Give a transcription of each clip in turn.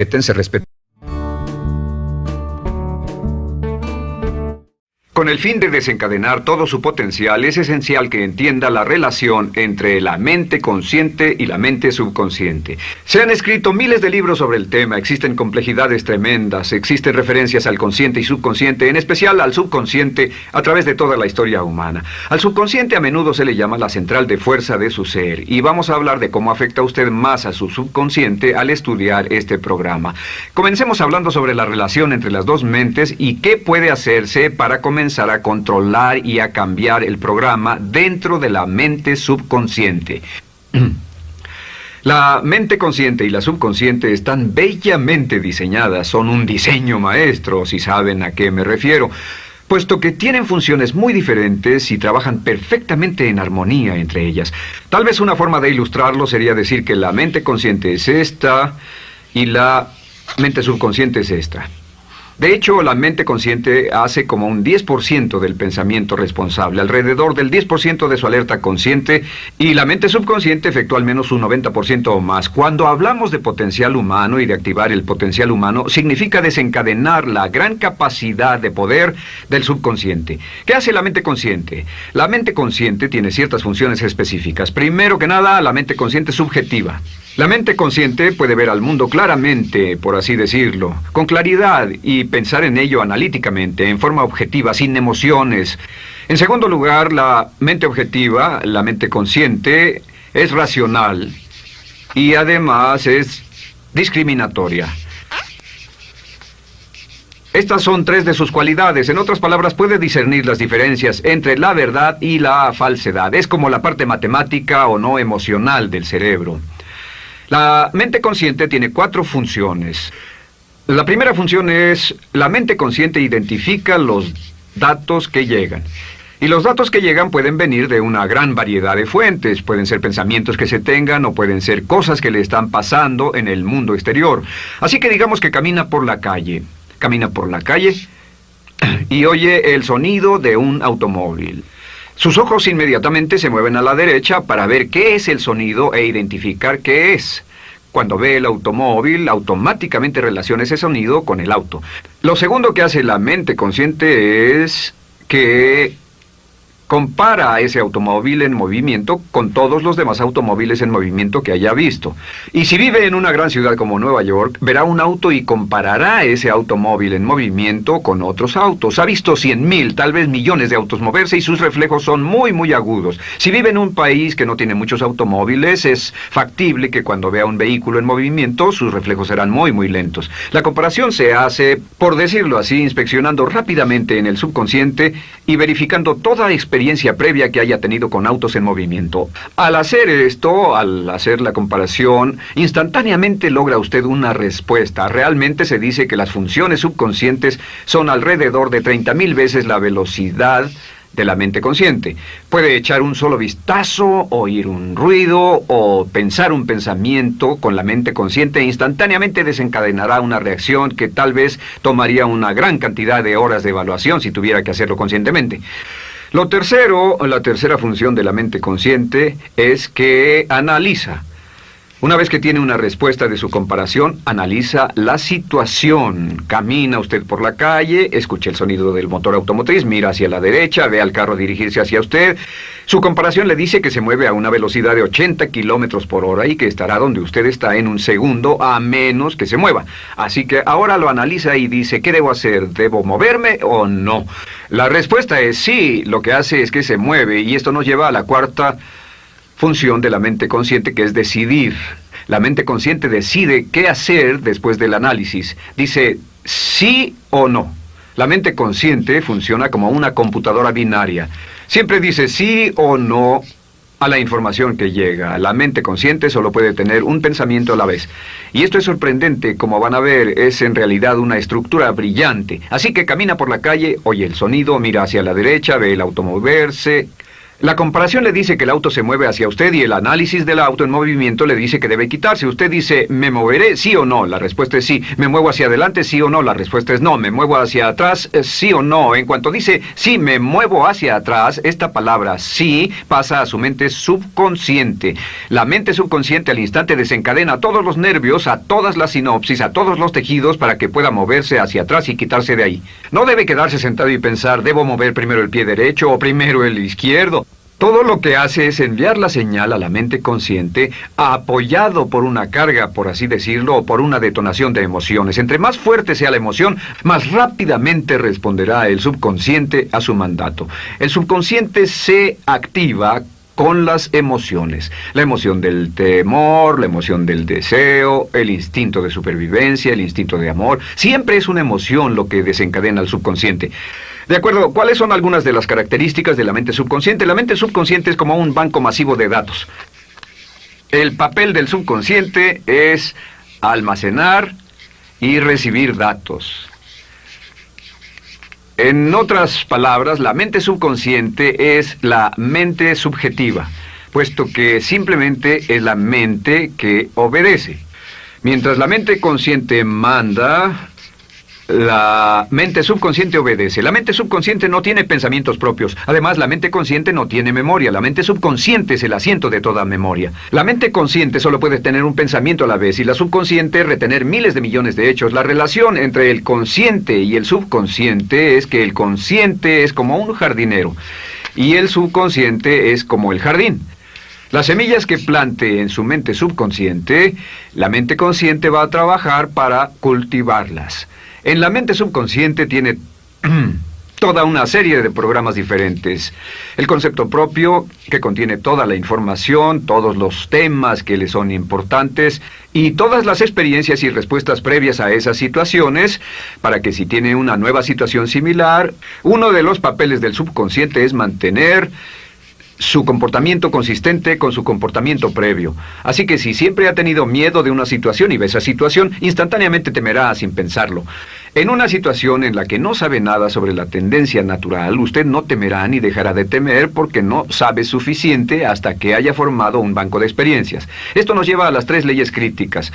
Se respeta. Con el fin de desencadenar todo su potencial, es esencial que entienda la relación entre la mente consciente y la mente subconsciente. Se han escrito miles de libros sobre el tema, existen complejidades tremendas, existen referencias al consciente y subconsciente, en especial al subconsciente a través de toda la historia humana. Al subconsciente a menudo se le llama la central de fuerza de su ser, y vamos a hablar de cómo afecta a usted más a su subconsciente al estudiar este programa. Comencemos hablando sobre la relación entre las dos mentes y qué puede hacerse para comenzar a controlar y a cambiar el programa dentro de la mente subconsciente. La mente consciente y la subconsciente están bellamente diseñadas, son un diseño maestro, si saben a qué me refiero, puesto que tienen funciones muy diferentes y trabajan perfectamente en armonía entre ellas. Tal vez una forma de ilustrarlo sería decir que la mente consciente es esta y la mente subconsciente es esta. De hecho, la mente consciente hace como un 10% del pensamiento responsable, alrededor del 10% de su alerta consciente, y la mente subconsciente efectúa al menos un 90% o más. Cuando hablamos de potencial humano y de activar el potencial humano, significa desencadenar la gran capacidad de poder del subconsciente. ¿Qué hace la mente consciente? La mente consciente tiene ciertas funciones específicas. Primero que nada, la mente consciente es subjetiva. La mente consciente puede ver al mundo claramente, por así decirlo, con claridad y pensar en ello analíticamente, en forma objetiva, sin emociones. En segundo lugar, la mente objetiva, la mente consciente, es racional y además es discriminatoria. Estas son tres de sus cualidades. En otras palabras, puede discernir las diferencias entre la verdad y la falsedad. Es como la parte matemática o no emocional del cerebro. La mente consciente tiene 4 funciones. La primera función es, la mente consciente identifica los datos que llegan. Y los datos que llegan pueden venir de una gran variedad de fuentes. Pueden ser pensamientos que se tengan o pueden ser cosas que le están pasando en el mundo exterior. Así que digamos que camina por la calle. Camina por la calle y oye el sonido de un automóvil. Sus ojos inmediatamente se mueven a la derecha para ver qué es el sonido e identificar qué es. Cuando ve el automóvil, automáticamente relaciona ese sonido con el auto. Lo segundo que hace la mente consciente es que compara a ese automóvil en movimiento con todos los demás automóviles en movimiento que haya visto. Y si vive en una gran ciudad como Nueva York, verá un auto y comparará ese automóvil en movimiento con otros autos. Ha visto 100,000, tal vez millones de autos moverse y sus reflejos son muy agudos. Si vive en un país que no tiene muchos automóviles, es factible que cuando vea un vehículo en movimiento, sus reflejos serán muy lentos. La comparación se hace, por decirlo así, inspeccionando rápidamente en el subconsciente y verificando toda experiencia previa que haya tenido con autos en movimiento. Al hacer esto, al hacer la comparación, instantáneamente logra usted una respuesta. Realmente se dice que las funciones subconscientes son alrededor de 30,000 veces la velocidad de la mente consciente. Puede echar un solo vistazo, oír un ruido o pensar un pensamiento con la mente consciente e instantáneamente desencadenará una reacción que tal vez tomaría una gran cantidad de horas de evaluación si tuviera que hacerlo conscientemente. La tercera función de la mente consciente es que analiza. Una vez que tiene una respuesta de su comparación, analiza la situación. Camina usted por la calle, escucha el sonido del motor automotriz, mira hacia la derecha, ve al carro dirigirse hacia usted. Su comparación le dice que se mueve a una velocidad de 80 kilómetros por hora y que estará donde usted está en un segundo, a menos que se mueva. Así que ahora lo analiza y dice, ¿qué debo hacer? ¿Debo moverme o no? La respuesta es sí, lo que hace es que se mueve, y esto nos lleva a la cuarta función de la mente consciente, que es decidir. La mente consciente decide qué hacer después del análisis. Dice sí o no. La mente consciente funciona como una computadora binaria. Siempre dice sí o no a la información que llega. La mente consciente solo puede tener un pensamiento a la vez. Y esto es sorprendente, como van a ver, es en realidad una estructura brillante. Así que camina por la calle, oye el sonido, mira hacia la derecha, ve el auto moverse, La comparación le dice que el auto se mueve hacia usted y el análisis del auto en movimiento le dice que debe quitarse. Usted dice, ¿me moveré? ¿Sí o no? La respuesta es sí. ¿Me muevo hacia adelante? ¿Sí o no? La respuesta es no. ¿Me muevo hacia atrás? ¿Sí o no? En cuanto dice, sí, me muevo hacia atrás, esta palabra sí pasa a su mente subconsciente. La mente subconsciente al instante desencadena a todos los nervios, a todas las sinapsis, a todos los tejidos para que pueda moverse hacia atrás y quitarse de ahí. No debe quedarse sentado y pensar, ¿debo mover primero el pie derecho o primero el izquierdo? Todo lo que hace es enviar la señal a la mente consciente, apoyado por una carga, por así decirlo, o por una detonación de emociones. Entre más fuerte sea la emoción, más rápidamente responderá el subconsciente a su mandato. El subconsciente se activa con las emociones. La emoción del temor, la emoción del deseo, el instinto de supervivencia, el instinto de amor. Siempre es una emoción lo que desencadena al subconsciente. De acuerdo, ¿cuáles son algunas de las características de la mente subconsciente? La mente subconsciente es como un banco masivo de datos. El papel del subconsciente es almacenar y recibir datos. En otras palabras, la mente subconsciente es la mente subjetiva, puesto que simplemente es la mente que obedece. Mientras la mente consciente manda, la mente subconsciente obedece. La mente subconsciente no tiene pensamientos propios. Además, la mente consciente no tiene memoria. La mente subconsciente es el asiento de toda memoria. La mente consciente solo puede tener un pensamiento a la vez y la subconsciente retener miles de millones de hechos. La relación entre el consciente y el subconsciente es que el consciente es como un jardinero y el subconsciente es como el jardín. Las semillas que plante en su mente subconsciente, la mente consciente va a trabajar para cultivarlas. En la mente subconsciente tiene toda una serie de programas diferentes. El concepto propio, que contiene toda la información, todos los temas que le son importantes y todas las experiencias y respuestas previas a esas situaciones, para que si tiene una nueva situación similar, uno de los papeles del subconsciente es mantener su comportamiento consistente con su comportamiento previo. Así que si siempre ha tenido miedo de una situación y ve esa situación, instantáneamente temerá sin pensarlo. En una situación en la que no sabe nada sobre la tendencia natural, usted no temerá ni dejará de temer porque no sabe suficiente hasta que haya formado un banco de experiencias. Esto nos lleva a las 3 leyes críticas.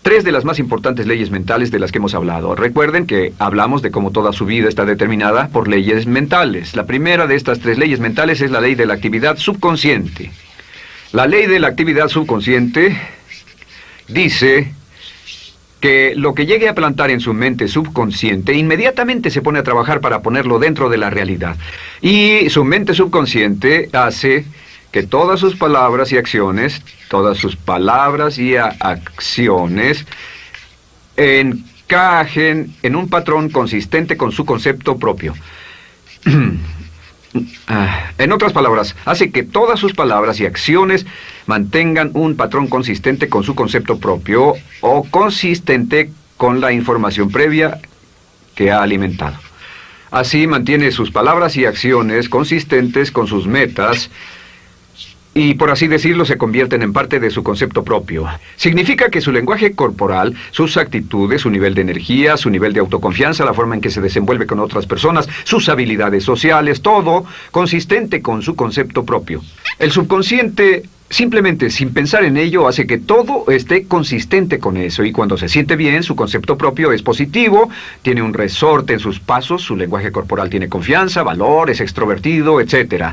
3 de las más importantes leyes mentales de las que hemos hablado. Recuerden que hablamos de cómo toda su vida está determinada por leyes mentales. La primera de estas 3 leyes mentales es la ley de la actividad subconsciente. La ley de la actividad subconsciente dice que lo que llegue a plantar en su mente subconsciente inmediatamente se pone a trabajar para ponerlo dentro de la realidad. Y su mente subconsciente hace que todas sus palabras y acciones, encajen en un patrón consistente con su concepto propio. En otras palabras, hace que todas sus palabras y acciones mantengan un patrón consistente con su concepto propio o consistente con la información previa que ha alimentado. Así mantiene sus palabras y acciones consistentes con sus metas y, por así decirlo, se convierten en parte de su concepto propio. Significa que su lenguaje corporal, sus actitudes, su nivel de energía, su nivel de autoconfianza, la forma en que se desenvuelve con otras personas, sus habilidades sociales, todo consistente con su concepto propio. El subconsciente, simplemente sin pensar en ello, hace que todo esté consistente con eso, y cuando se siente bien, su concepto propio es positivo, tiene un resorte en sus pasos, su lenguaje corporal tiene confianza, valor, es extrovertido, etc.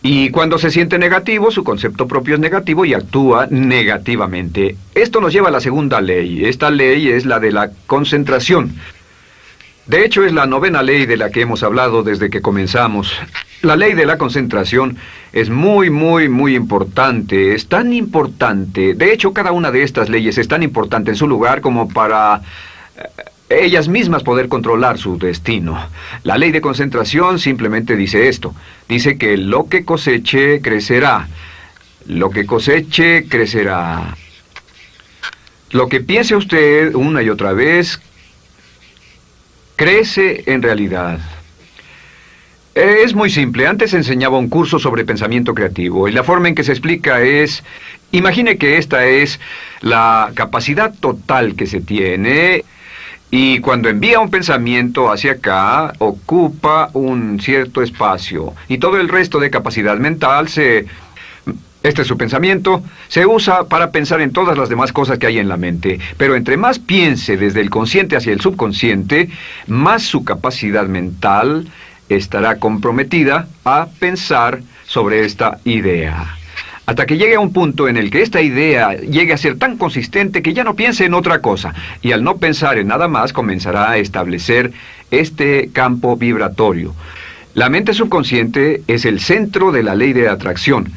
Y cuando se siente negativo, su concepto propio es negativo y actúa negativamente. Esto nos lleva a la segunda ley. Esta ley es la de la concentración. De hecho, es la 9ª ley de la que hemos hablado desde que comenzamos. La ley de la concentración es muy importante. Es tan importante. De hecho, cada una de estas leyes es tan importante en su lugar como para ellas mismas poder controlar su destino. La ley de concentración simplemente dice esto. Dice que lo que coseche, crecerá. Lo que coseche, crecerá. Lo que piense usted una y otra vez, crece en realidad. Es muy simple. Antes enseñaba un curso sobre pensamiento creativo y la forma en que se explica es: imagine que esta es la capacidad total que se tiene Y cuando envía un pensamiento hacia acá, ocupa un cierto espacio. Y todo el resto de capacidad mental este es su pensamiento, se usa para pensar en todas las demás cosas que hay en la mente. Pero entre más piense desde el consciente hacia el subconsciente, más su capacidad mental estará comprometida a pensar sobre esta idea. Hasta que llegue a un punto en el que esta idea llegue a ser tan consistente que ya no piense en otra cosa. Y al no pensar en nada más, comenzará a establecer este campo vibratorio. La mente subconsciente es el centro de la ley de atracción,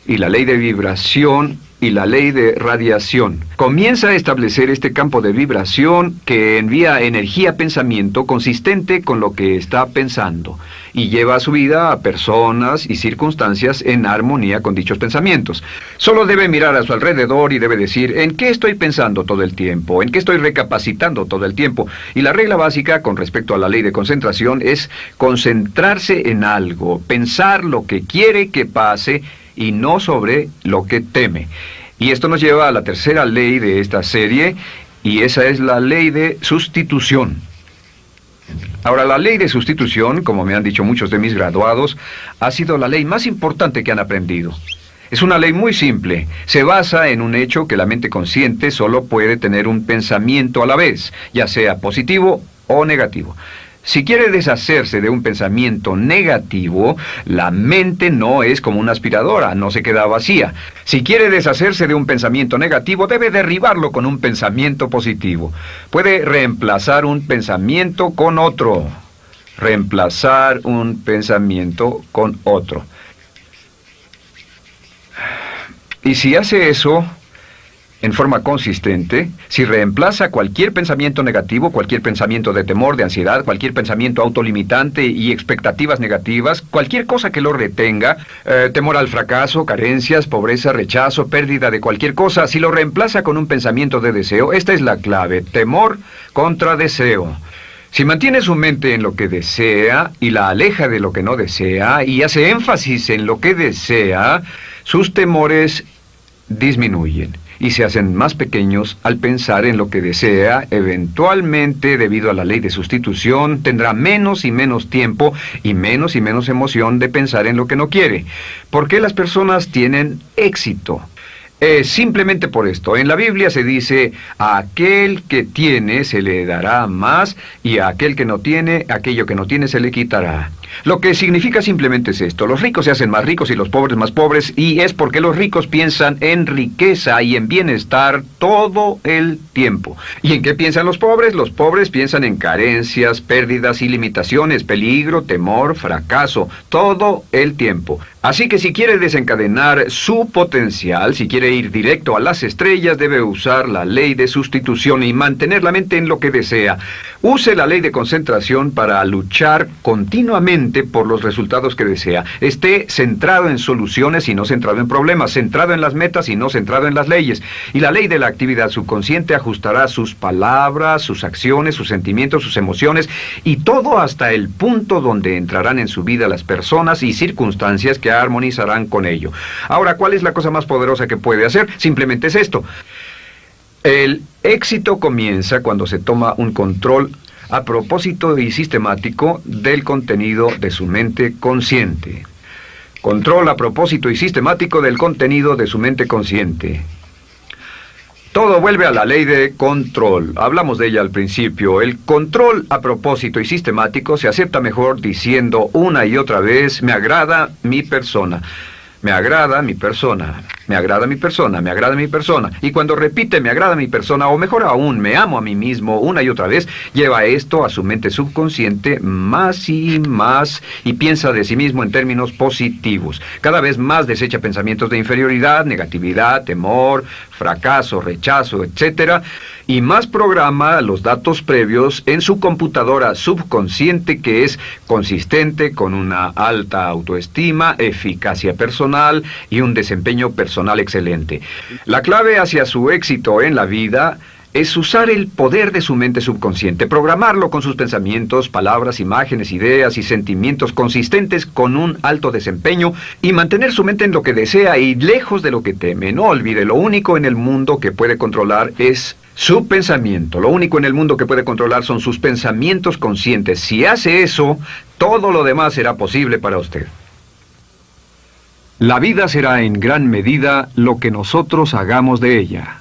y la ley de vibración y la ley de radiación. Comienza a establecer este campo de vibración que envía energía-pensamiento consistente con lo que está pensando y lleva a su vida a personas y circunstancias en armonía con dichos pensamientos. Solo debe mirar a su alrededor y debe decir, ¿en qué estoy pensando todo el tiempo? ¿En qué estoy recapacitando todo el tiempo? Y la regla básica con respecto a la ley de concentración es concentrarse en algo, pensar lo que quiere que pase y no sobre lo que teme. Y esto nos lleva a la tercera ley de esta serie, y esa es la ley de sustitución. Ahora, la ley de sustitución, como me han dicho muchos de mis graduados, ha sido la ley más importante que han aprendido. Es una ley muy simple. Se basa en un hecho que la mente consciente solo puede tener un pensamiento a la vez, ya sea positivo o negativo. Si quiere deshacerse de un pensamiento negativo, la mente no es como una aspiradora, no se queda vacía. Si quiere deshacerse de un pensamiento negativo, debe derribarlo con un pensamiento positivo. Puede reemplazar un pensamiento con otro. Reemplazar un pensamiento con otro. Y si hace eso en forma consistente, si reemplaza cualquier pensamiento negativo, cualquier pensamiento de temor, de ansiedad, cualquier pensamiento autolimitante y expectativas negativas, cualquier cosa que lo retenga, temor al fracaso, carencias, pobreza, rechazo, pérdida de cualquier cosa, si lo reemplaza con un pensamiento de deseo, esta es la clave: temor contra deseo. Si mantiene su mente en lo que desea y la aleja de lo que no desea y hace énfasis en lo que desea, sus temores disminuyen y se hacen más pequeños al pensar en lo que desea. Eventualmente, debido a la ley de sustitución, tendrá menos y menos tiempo y menos emoción de pensar en lo que no quiere. ¿Por qué las personas tienen éxito? Simplemente por esto. En la Biblia se dice, a aquel que tiene se le dará más, y a aquel que no tiene, aquello que no tiene se le quitará. Lo que significa simplemente es esto: los ricos se hacen más ricos y los pobres más pobres, y es porque los ricos piensan en riqueza y en bienestar todo el tiempo. ¿Y en qué piensan los pobres? Los pobres piensan en carencias, pérdidas y limitaciones, peligro, temor, fracaso, todo el tiempo. Así que si quiere desencadenar su potencial, si quiere ir directo a las estrellas, debe usar la ley de sustitución y mantener la mente en lo que desea. Use la ley de concentración para luchar continuamente por los resultados que desea. Esté centrado en soluciones y no centrado en problemas, centrado en las metas y no centrado en las leyes. Y la ley de la actividad subconsciente ajustará sus palabras, sus acciones, sus sentimientos, sus emociones y todo hasta el punto donde entrarán en su vida las personas y circunstancias que armonizarán con ello. Ahora, ¿cuál es la cosa más poderosa que puede hacer? Simplemente es esto. El éxito comienza cuando se toma un control a propósito y sistemático del contenido de su mente consciente. Control a propósito y sistemático del contenido de su mente consciente. Todo vuelve a la ley de control. Hablamos de ella al principio. El control a propósito y sistemático se acepta mejor diciendo una y otra vez: me agrada mi persona. Me agrada mi persona, me agrada mi persona, me agrada mi persona. Y cuando repite me agrada mi persona, o mejor aún, me amo a mí mismo una y otra vez, lleva esto a su mente subconsciente más y más y piensa de sí mismo en términos positivos. Cada vez más desecha pensamientos de inferioridad, negatividad, temor, fracaso, rechazo, etc. Y más programa los datos previos en su computadora subconsciente, que es consistente con una alta autoestima, eficacia personal y un desempeño personal excelente. La clave hacia su éxito en la vida es usar el poder de su mente subconsciente, programarlo con sus pensamientos, palabras, imágenes, ideas y sentimientos consistentes con un alto desempeño y mantener su mente en lo que desea y lejos de lo que teme. No olvide, lo único en el mundo que puede controlar es Su pensamiento. Lo único en el mundo que puede controlar son sus pensamientos conscientes. Si hace eso, todo lo demás será posible para usted. La vida será en gran medida lo que nosotros hagamos de ella.